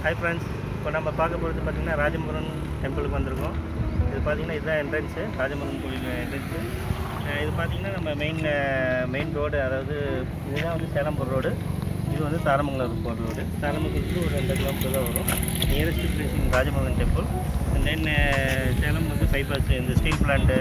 Hi friends, இப்போ நம்ம பார்க்க போகிறது பார்த்திங்கன்னா ராஜமுருகன் டெம்பிளுக்கு வந்திருக்கோம். இது பார்த்திங்கன்னா இதுதான் என்ட்ரன்ஸு, ராஜமுருகன் கோயில் என்ட்ரன்ஸு. இது பார்த்திங்கன்னா நம்ம மெயின் ரோடு, அதாவது இதுதான் வந்து சேலம் போகிற ரோடு. இது வந்து தாரமங்கலம் போகிற ரோடு. தாரமங்கலத்துக்கு ஒரு 2 கிலோமீட்டர் தான் வரும். Nearest place Rajamurugan temple. தென் சேலம் வந்து பைபாஸ், இந்த steel plant,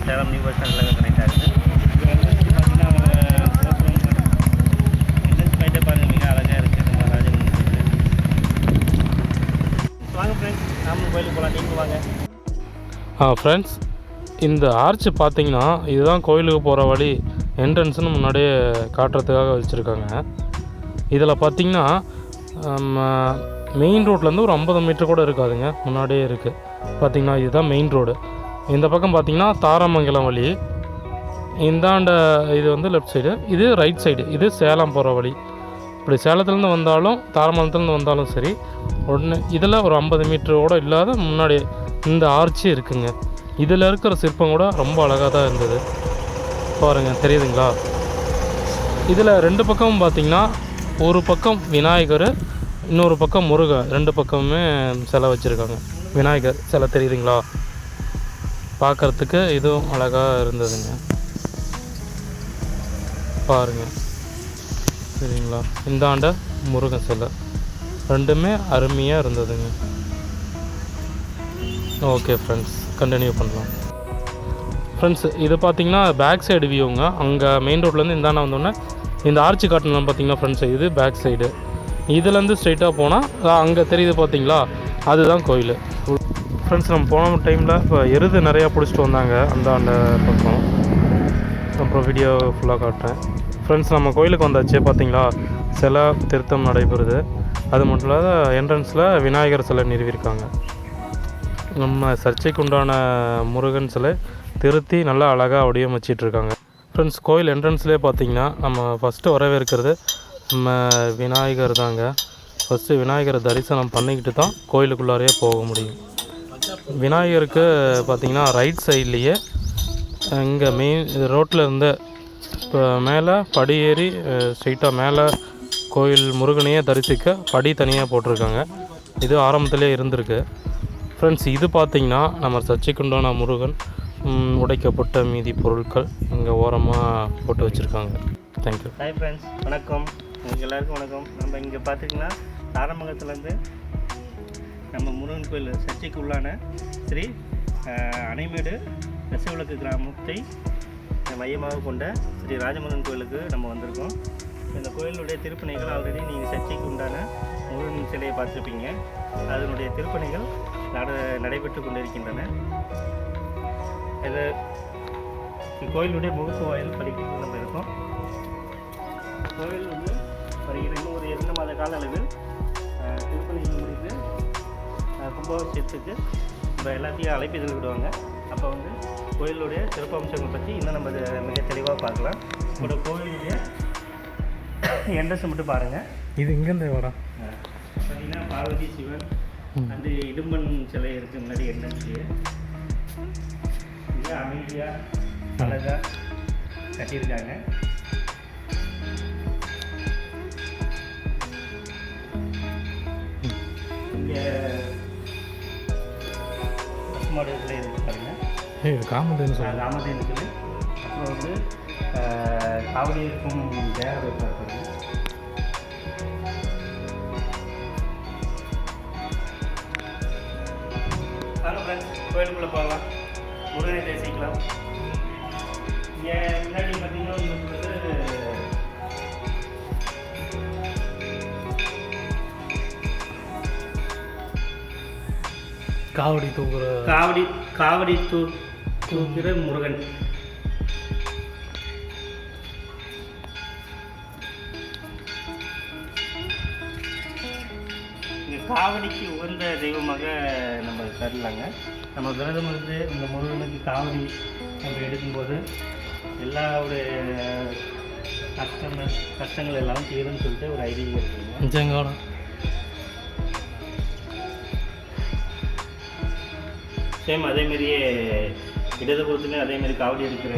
Salem new bus stand எல்லாம் கனெக்ட் ஆகுது. இது என்ட்ரன்ஸ் பார்த்திங்கன்னா என்ட்ரன்ஸ் போயிட்டே பாருங்கள், மிக அழகாக இருக்குது நம்ம ராஜமுருகன் கோயில். வாங்க ஃப்ரெண்ட்ஸ், நாமளும் கோயிலுக்கு போகலாம், நீங்களும் வாங்க. ஃப்ரெண்ட்ஸ், இந்த ஆர்ச் பார்த்தீங்கன்னா இதுதான் கோயிலுக்கு போகிற வழி. என்ட்ரன்ஸ்னு முன்னாடியே காட்டுறதுக்காக வச்சுருக்காங்க. இதில் பார்த்திங்கன்னா மெயின் ரோட்லேருந்து ஒரு 50 மீட்டர் கூட இருக்காதுங்க, முன்னாடியே இருக்குது. பார்த்திங்கன்னா இதுதான் மெயின் ரோடு. இந்த பக்கம் பார்த்திங்கன்னா தாரமங்கலம் வழி, இந்தாண்ட இது வந்து லெஃப்ட் சைடு, இது ரைட் சைடு, இது சேலம் போகிற வழி. இப்படி சேலத்துலேருந்து வந்தாலும் தாரமங்கலத்துலேருந்து வந்தாலும் சரி, உடனே இதில் ஒரு 50 மீட்டரோடு இல்லாத முன்னாடி இந்த ஆர்ச்சி இருக்குங்க. இதில் இருக்கிற சிற்பம் கூட ரொம்ப அழகாக தான் இருந்தது. பாருங்கள், தெரியுதுங்களா? இதில் 2 பக்கமும் பார்த்திங்கன்னா, ஒரு பக்கம் விநாயகர், இன்னொரு பக்கம் முருகன், 2 பக்கமுமே சிலை வச்சுருக்காங்க. விநாயகர் சிலை தெரியுதுங்களா? பார்க்குறதுக்கு இதுவும் அழகாக இருந்ததுங்க. பாருங்கள், சரிங்களா? இந்தாண்ட முருகன் சிலை, ரெண்டுமே அருமையாக இருந்ததுங்க. ஓகே ஃப்ரெண்ட்ஸ், கண்டினியூ பண்ணலாம். ஃப்ரெண்ட்ஸ், இது பார்த்திங்கன்னா பேக் சைடு வியூங்க. அங்கே மெயின் ரோட்லேருந்து இந்தாண்ட வந்தோடனே இந்த ஆர்ச்சி காட்டணும் பார்த்திங்கன்னா ஃப்ரெண்ட்ஸ், இது பேக் சைடு. இதுலேருந்து ஸ்ட்ரைட்டாக போனால் அங்கே தெரியுது பார்த்திங்களா, அதுதான் கோயில். ஃப்ரெண்ட்ஸ், நம்ம போன டைமில் இப்போ எருது நிறையா பிடிச்சிட்டு வந்தாங்க அந்த பக்கம். அப்புறம் வீடியோ ஃபுல்லாக காட்டுறேன். ஃப்ரெண்ட்ஸ், நம்ம கோயிலுக்கு வந்தாச்சு. பார்த்திங்களா, சிலை திருத்தம் நடைபெறுது. அது மட்டும் இல்லாத என்ட்ரன்ஸில் விநாயகர் சிலை நிறுவியிருக்காங்க. நம்ம சர்ச்சைக்கு உண்டான முருகன் சிலை திருத்தி நல்லா அழகாக வடிவமைச்சிட்ருக்காங்க. ஃப்ரெண்ட்ஸ், கோயில் என்ட்ரன்ஸ்லேயே பார்த்திங்கன்னா நம்ம ஃபஸ்ட்டு வரவேற்கிறது நம்ம விநாயகர் தாங்க. ஃபஸ்ட்டு விநாயகரை தரிசனம் பண்ணிக்கிட்டு தான் கோயிலுக்குள்ளாரையே போக முடியும். விநாயகருக்கு பார்த்திங்கன்னா ரைட் சைட்லேயே இங்கே மெயின் ரோட்டில் இருந்து இப்போ மேலே படி ஏறி ஸ்ட்ரைட்டாக மேலே கோயில் முருகனையே தரிசிக்க படி தனியாக போட்டிருக்காங்க. இது ஆரம்பத்திலே இருந்திருக்கு. ஃப்ரெண்ட்ஸ், இது பார்த்திங்கன்னா நம்ம சர்ச்சைக்குண்டான முருகன் உடைக்கப்பட்ட மீதி பொருட்கள் இங்கே ஓரமாக போட்டு வச்சுருக்காங்க. தேங்க்யூ. ஹாய் ஃப்ரெண்ட்ஸ், வணக்கம். உங்களுக்கு எல்லாருக்கும் வணக்கம். நம்ம இங்கே பார்த்திங்கன்னா தாரமங்கலத்துலேருந்து நம்ம முருகன் கோயில் சர்ச்சைக்கு உள்ளான ஸ்ரீ அணைமேடு நெசவிளக்கு கிராமத்தை மையமாக கொண்ட ஸ்ரீ ராஜமுருகன் கோயிலுக்கு நம்ம வந்திருக்கோம். இந்த கோயிலுடைய திருப்பணிகள் ஆல்ரெடி நீங்கள் சர்ச்சைக்கு உண்டான முருகன் சிலையை பார்த்துருப்பீங்க. அதனுடைய திருப்பணிகள் நடைபெற்று கொண்டிருக்கின்றன. இது கோயிலுடைய முகப்பு வாயில் படிக்கிறது நம்ம இருக்கோம். கோயில் வந்து ஒரு 2 மாத கால அளவில் திருப்பணிகள் முடித்து கும்பாபிஷேகத்துக்கு நம்ம எல்லாத்தையும் அழைப்பிதழ் விடுவாங்க. அப்போ வந்து கோயிலுடைய சிறப்பம்சங்களை பற்றி இன்னும் நம்ம மிக தெளிவாக பார்க்கலாம். இப்போ கோயிலுடைய என்ட்ரன்ஸ் மட்டும் பாருங்கள். இது இங்கேருந்து வரோம் பார்த்தீங்கன்னா பார்வதி சிவன் அந்த இடும்பன் சிலை இருக்குது முன்னாடி என்ட்ரன்ஸ்லேயே. மிக அமைதியாக அழகாக கட்டியிருக்காங்க. இங்கே பசுமாடு இதில் இருக்குது பாருங்கள். காமதேனு சொல்லுங்கள். காமதேனு இருக்குது. அப்புறம் வந்து காவடி இருக்கும் தேவை இருப்பாங்க. கோயிலுக்குள்ளே போகலாம், முருகனை தரிசிக்கலாம். இங்கே முன்னாடி பார்த்தீங்கன்னா உங்களுக்கு வந்து காவடி தூக்குற முருகன். இங்கே காவடிக்கு உகந்த தெய்வமாக நம்ம கருதலாங்க. நம்ம விரதம் இருந்து இந்த முருகனுக்கு காவடி நம்ம எடுக்கும்போது எல்லாருடைய கஷ்டங்கள் எல்லாம் தீரும்னு சொல்லிட்டு ஒரு ஐதீகம் இருக்குங்க. சேம் அதேமாரியே இடதுபுறத்துலேயும் அதேமாரி காவடி எடுக்கிற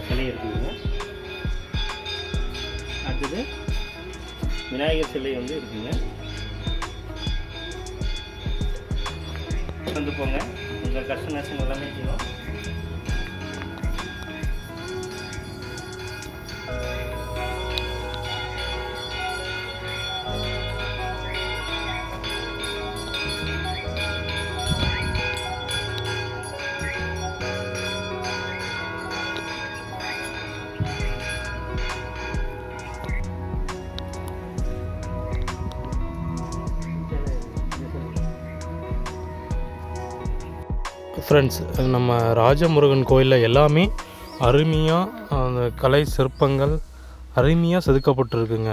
சிலை இருக்குதுங்க. அடுத்தது விநாயகர் சிலை வந்து இருக்குங்க. கொண்டு போங்க, உங்கள் கஷ்ட நஷ்டம் எல்லாமே தீரும். ஃப்ரெண்ட்ஸ், நம்ம ராஜமுருகன் கோயிலில் எல்லாமே அருமையாக அந்த கலை சிற்பங்கள் அருமையாக செதுக்கப்பட்டிருக்குங்க.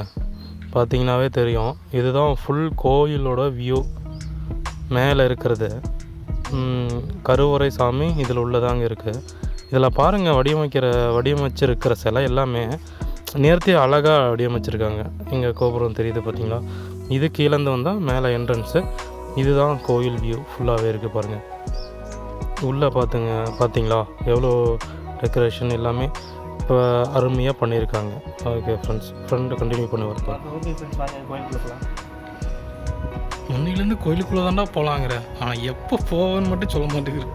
பார்த்திங்கனாவே தெரியும். இதுதான் ஃபுல் கோயிலோட வியூ. மேலே இருக்கிறது கருவறை சாமி இதில் உள்ளதாங்க இருக்குது. இதில் பாருங்கள், வடிவமைச்சிருக்கிற சிலை எல்லாமே நேர்த்தியாக அழகாக வடிவமைச்சிருக்காங்க. இங்கே கோபுரம் தெரியுது பார்த்திங்களா? இது கீழேருந்து வந்தால் மேலே என்ட்ரன்ஸு. இதுதான் கோயில் வியூ ஃபுல்லாகவே இருக்குது பாருங்கள். உள்ளே பார்த்தீங்களா எவ்வளோ டெக்கரேஷன் எல்லாமே இப்போ அருமையாக பண்ணியிருக்காங்க. ஓகே ஃப்ரெண்ட்ஸ், கண்டினியூ பண்ணி வரலாம். முன்னிலேருந்து கோயிலுக்குள்ளே தாண்டா போகலாங்கிற, ஆனால் எப்போ போவேன்னு மட்டும் சொல்ல மாட்டேங்குது.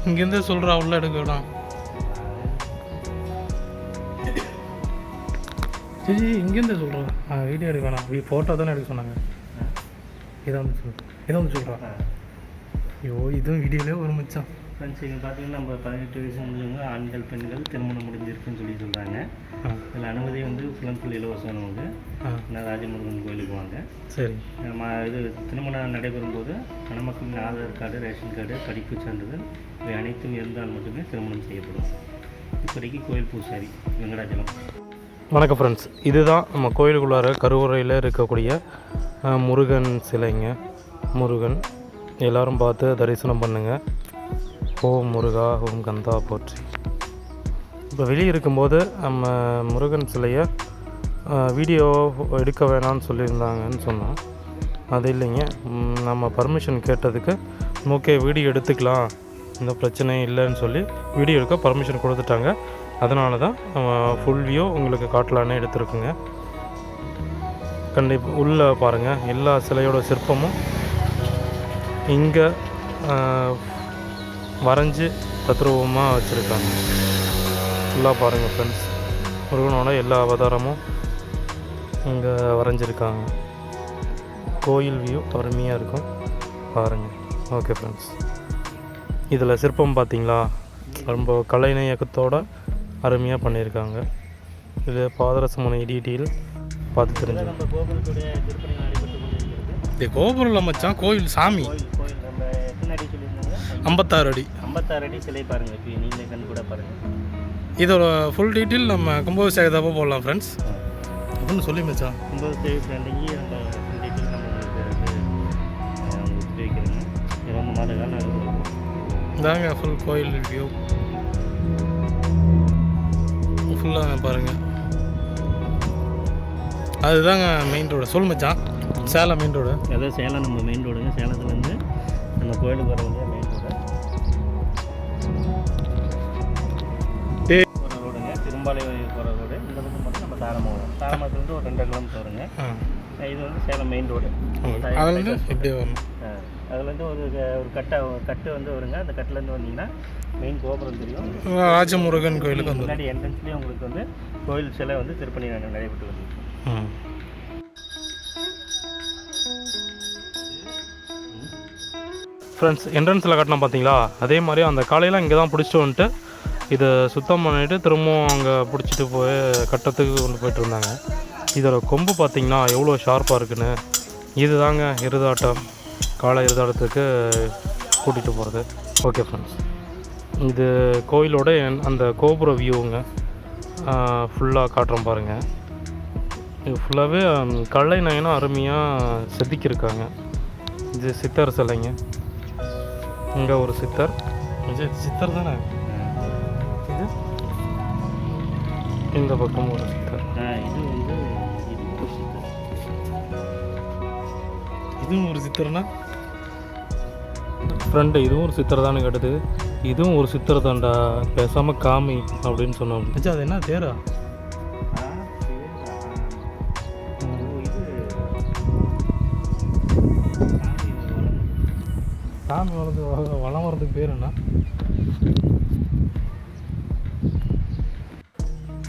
இங்கேருந்து சொல்கிறா உள்ள எடுக்க வேணாம். சரி, இங்கேருந்து சொல்கிறேன். வீடியோ எடுக்க வேணாம், ஃபோட்டோ தானே எடுக்க சொன்னாங்க. இதை வந்து சொல்கிறா. ஐயோ, இதுவும் வீடியோவிலே ஒரு மிச்சம். ஃப்ரெண்ட்ஸ், இங்கே பார்த்தீங்கன்னா நம்ம 18 வயசு முடிஞ்சவங்க ஆண்கள் பெண்கள் திருமணம் முடிஞ்சிருக்குன்னு சொல்லி சொல்கிறாங்க. இதில் அனுமதி வந்து ஃபுல் அண்ட் ஃபுல் இலவசம். நமக்கு நான் ராஜமுருகன் கோயிலுக்கு வாங்க. சரி, இது திருமணம் நடைபெறும் போது மணமக்களின் ஆதார் கார்டு, ரேஷன் கார்டு, படிப்பு சான்றிதழ் இவை அனைத்தும் இருந்தால் மட்டுமே திருமணம் செய்யப்படும். இப்போதைக்கு கோயில் பூசாரி வெங்கடாச்சலம். வணக்கம் ஃப்ரெண்ட்ஸ், இதுதான் நம்ம கோயிலுக்குள்ளார கருவறையில் இருக்கக்கூடிய முருகன் சிலைங்க. முருகன் எல்லோரும் பார்த்து தரிசனம் பண்ணுங்கள். ஓம் முருகா, ஓம் கந்தா போற்றி. இப்போ வெளியே இருக்கும்போது நம்ம முருகன் சிலையை வீடியோ எடுக்க வேணான்னு சொல்லியிருந்தாங்கன்னு சொன்னோம். அது இல்லைங்க, நம்ம பர்மிஷன் கேட்டதுக்கு ஓகே வீடியோ எடுத்துக்கலாம், இந்த பிரச்சனை இல்லைன்னு சொல்லி வீடியோ எடுக்க பர்மிஷன் கொடுத்துட்டாங்க. அதனால தான் ஃபுல் வியூ உங்களுக்கு காட்டலான்னு எடுத்துருக்குங்க. கண்டிப்பாக உள்ளே பாருங்கள், எல்லா சிலையோட சிற்பமும் இங்கே வரைஞ்சி தத்ரூபமாக வச்சுருக்காங்க. ஃபுல்லாக பாருங்கள் ஃப்ரெண்ட்ஸ், முருகனோட எல்லா அவதாரமும் இங்கே வரைஞ்சிருக்காங்க. கோயில் வியூ அருமையாக இருக்கும் பாருங்கள். ஓகே ஃப்ரெண்ட்ஸ், இதில் சிற்பம் பார்த்திங்களா, ரொம்ப கலைநயக்கத்தோடு அருமையாக பண்ணியிருக்காங்க. இது பாதரசமுனை டீட்டெயில் பார்த்து தெரிஞ்சு. இது கோபுரம் மச்சான், கோயில் சாமி 56 அடி. 56 அடி சிலை பாருங்கள். இப்போ நீங்களே கண்டு கூட பாருங்கள். இதோட ஃபுல் டீட்டெயில் நம்ம கும்பாபிஷேகத்தப்போ போடலாம் ஃப்ரெண்ட்ஸ் அப்படின்னு சொல்லி மச்சான். கும்பாபிஷேகத்துக்கு அன்றைக்கி நம்ம ஃபுல் டீட்டெயில் நம்ம உங்களுக்கு வைக்கிறோங்க. 2 மாத காலம் இதாங்க ஃபுல் கோயில் வியூ ஃபுல்லாக பாருங்கள். அதுதாங்க மெயின் ரோடு. சொல் மச்சான், சேலம் மெயின் ரோடு. அதாவது சேலம் நம்ம மெயின் ரோடுங்க. சேலத்துலேருந்து நம்ம கோயிலுக்கு வர வழியாக மெயின் ரோடு போகிற ரோடுங்க. திரும்பாலையம் போகிற ரோடு. இந்த பக்கம் மட்டும் நம்ம தாரமங்கலத்துலேருந்து ஒரு 2 கிலோமீட்டர் வருங்க. இது வந்து சேலம் மெயின் ரோடு. அதுலேருந்து எப்படி வரணும்? அதுலேருந்து ஒரு கட்டு வந்து வருங்க. அந்த கட்டிலேருந்து வந்தீங்கன்னா மெயின் கோபுரம் தெரியும். ராஜமுருகன் கோயிலுக்கு வந்து முன்னாடி என்ட்ரன்ஸ்லேயே உங்களுக்கு வந்து கோயில் சிலை வந்து திருப்பணி நடைபெற்று வந்து. ஃப்ரெண்ட்ஸ், என்ட்ரன்ஸில் கட்டினோம் பார்த்தீங்களா, அதே மாதிரி அந்த காலையில் இங்கே தான் பிடிச்சிட்டு வந்துட்டு இதை சுத்தம் பண்ணிவிட்டு திரும்பவும் அங்கே பிடிச்சிட்டு போய் கட்டத்துக்கு கொண்டு போய்ட்டு இருந்தாங்க. இதோட கொம்பு பார்த்திங்கன்னா எவ்வளோ ஷார்ப்பாக இருக்குன்னு. இது தாங்க இருதாட்டம், காலை இருதாட்டத்துக்கு கூட்டிகிட்டு போகிறது. ஓகே ஃப்ரெண்ட்ஸ், இது கோயிலோட அந்த கோபுர வியூங்க ஃபுல்லாக காட்டுறோம் பாருங்கள். இது ஃபுல்லாகவே கலை நயனம் அருமையாக செதுக்கியிருக்காங்க. இது சித்தர் சிலைங்க. இங்கே ஒரு சித்தர், இது சித்தர் தானே. இது இந்த பக்கம் ஒரு சித்தர். இதுவும் ஒரு சித்தர்னா ஃப்ரெண்டு, இதுவும் ஒரு சித்தர் தானே கேட்டது. இதுவும் ஒரு சித்தர் தான்டா, பேசாமல் காமி அப்படின்னு சொன்னோம். அது என்ன தேரா? சாமி வளம் வரதுக்கு பேர் என்ன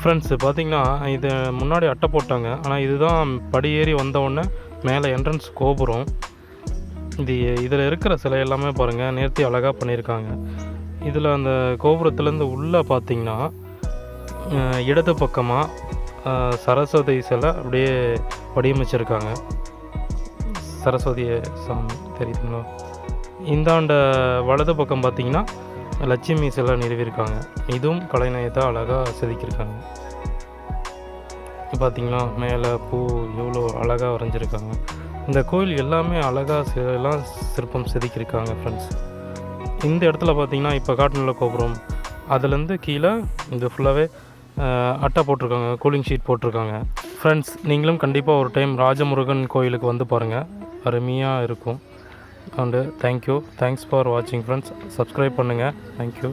ஃப்ரெண்ட்ஸ்? பார்த்தீங்கன்னா இது முன்னாடி அட்டை போட்டாங்க, ஆனால் இதுதான் படி ஏறி வந்தவுடனே மேலே என்ட்ரன்ஸ் கோபுரம். இதில் இருக்கிற சிலை எல்லாமே பாருங்கள் நேர்த்தி அழகாக பண்ணியிருக்காங்க. இதில் அந்த கோபுரத்துலேருந்து உள்ளே பார்த்தீங்கன்னா இடது பக்கமாக சரஸ்வதி சிலை அப்படியே வடிவமைச்சிருக்காங்க. சரஸ்வதி சாமி தெரியுதுங்களா? இந்தாண்ட வலது பக்கம் பார்த்தீங்கன்னா லட்சுமி சிலை நிறுவியிருக்காங்க. இதுவும் கலைநயத்தை அழகாக செதுக்கியிருக்காங்க. பார்த்திங்கன்னா மேலே பூ எவ்வளோ அழகாக வரைஞ்சிருக்காங்க. இந்த கோயில் எல்லாமே அழகாக எல்லாம் சிற்பம் செதுக்கியிருக்காங்க ஃப்ரெண்ட்ஸ். இந்த இடத்துல பார்த்திங்கன்னா இப்போ காட்டுநில கோபுரம் அதுலேருந்து கீழே இது ஃபுல்லாகவே அட்டை போட்டிருக்காங்க, கூலிங் ஷீட் போட்டிருக்காங்க. ஃப்ரெண்ட்ஸ், நீங்களும் கண்டிப்பாக ஒரு டைம் ராஜமுருகன் கோயிலுக்கு வந்து பாருங்கள், அருமையாக இருக்கும். அண்டு தேங்க்யூ, தேங்க்ஸ் ஃபார் வாட்சிங் ஃப்ரெண்ட்ஸ். சப்ஸ்கிரைப் பண்ணுங்கள். தேங்க்யூ.